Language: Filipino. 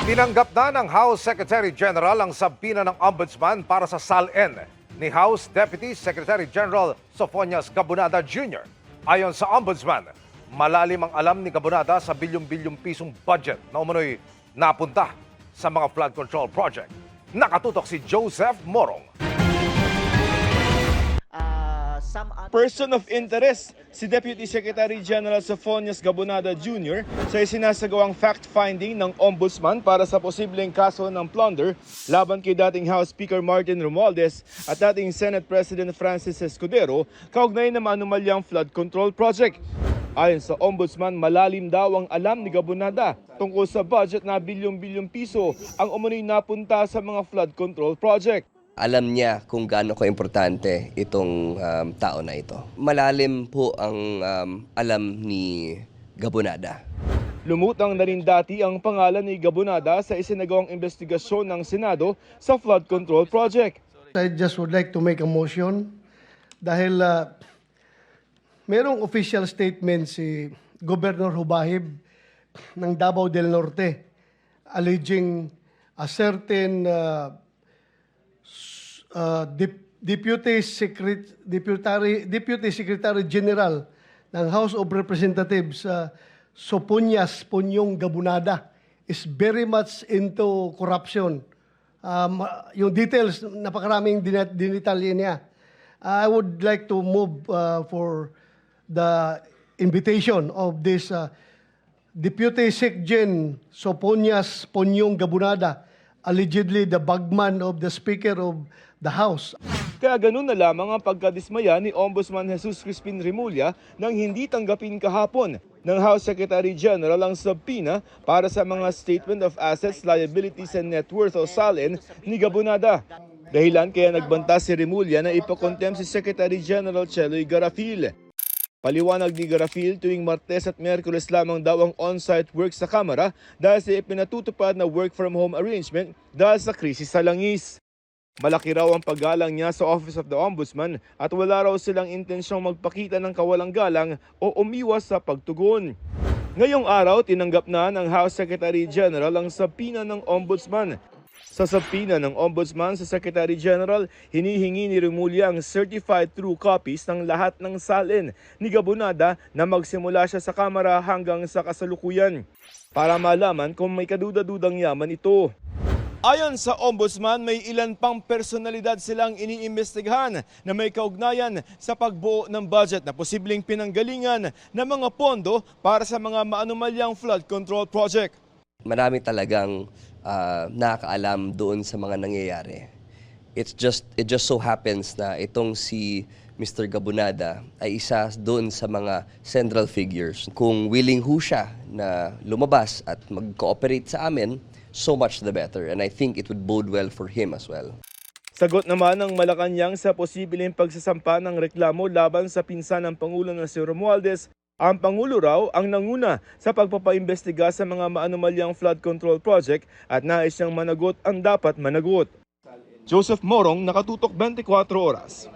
Tinanggap na ng House Secretary General ang sabina ng Ombudsman para sa SALN ni House Deputy Secretary General Sofonias Gabunada Jr. Ayon sa Ombudsman, malalim ang alam ni Gabunada sa bilyong-bilyong pisong budget na umano'y napunta sa mga flood control project. Nakatutok si Joseph Morong. Person of interest, si Deputy Secretary General Sofonias Gabunada Jr. sa isinasagawang fact-finding ng Ombudsman para sa posibleng kaso ng plunder laban kay dating House Speaker Martin Romualdez at dating Senate President Francis Escudero kaugnay ng anomalyang flood control project. Ayon sa Ombudsman, malalim daw ang alam ni Gabunada tungkol sa budget na bilyong-bilyong piso ang umunoy napunta sa mga flood control project. Alam niya kung gaano ka-importante itong tao na ito. Malalim po ang alam ni Gabunada. Lumutang na rin dati ang pangalan ni Gabunada sa isinagawang investigasyon ng Senado sa flood control project. I just would like to make a motion dahil merong official statement si Governor Hubahib ng Davao del Norte alleging a certain Deputy Secretary General ng House of Representatives Soponias Ponyong Gabunada is very much into corruption. Yung details, napakaraming dinitalye niya. I would like to move for the invitation of this Deputy Secgen Soponias Ponyong Gabunada, allegedly the bagman of the Speaker of the House. Kaya ganun na lamang ang pagkadismaya ni Ombudsman Jesus Crispin Remulla nang hindi tanggapin kahapon ng House Secretary General ang subpoena para sa mga Statement of Assets, Liabilities and Net Worth o SALN ni Gabunada. Dahilan kaya nagbanta si Remulla na ipakontempt si Secretary General Cheloy Garafil. Paliwanag ni Garafil, tuwing Martes at Miyerkules lamang daw ang on-site work sa Kamara dahil sa ipinatutupad na work-from-home arrangement dahil sa krisis sa langis. Malaki raw ang paggalang niya sa Office of the Ombudsman at wala raw silang intensyong magpakita ng kawalang galang o umiwas sa pagtugon. Ngayong araw, tinanggap na ng House Secretary General ang subpoena ng Ombudsman. Sa subpoena ng Ombudsman sa Secretary General, hinihingi ni Remulla ang certified true copies ng lahat ng SALN ni Gabunada na magsimula siya sa Kamara hanggang sa kasalukuyan para malaman kung may kaduda-dudang yaman ito. Ayon sa Ombudsman, may ilan pang personalidad silang iniimbestigahan na may kaugnayan sa pagbuo ng budget na posibleng pinanggalingan ng mga pondo para sa mga maanumalyang flood control project. Marami talagang nakakaalam doon sa mga nangyayari. It just so happens na itong si Mr. Gabunada ay isa doon sa mga central figures. Kung willing ho siya na lumabas at mag-cooperate sa amin, so much the better. And I think it would bode well for him as well. Sagot naman ng Malacanang sa posibleng pagsasampa ng reklamo laban sa pinsan ng Pangulo na si Romualdez, ang Pangulo raw ang nanguna sa pagpapaimbestiga sa mga maanumalyang flood control project at nais niyang managot ang dapat managot. Joseph Morong, Nakatutok 24 Oras.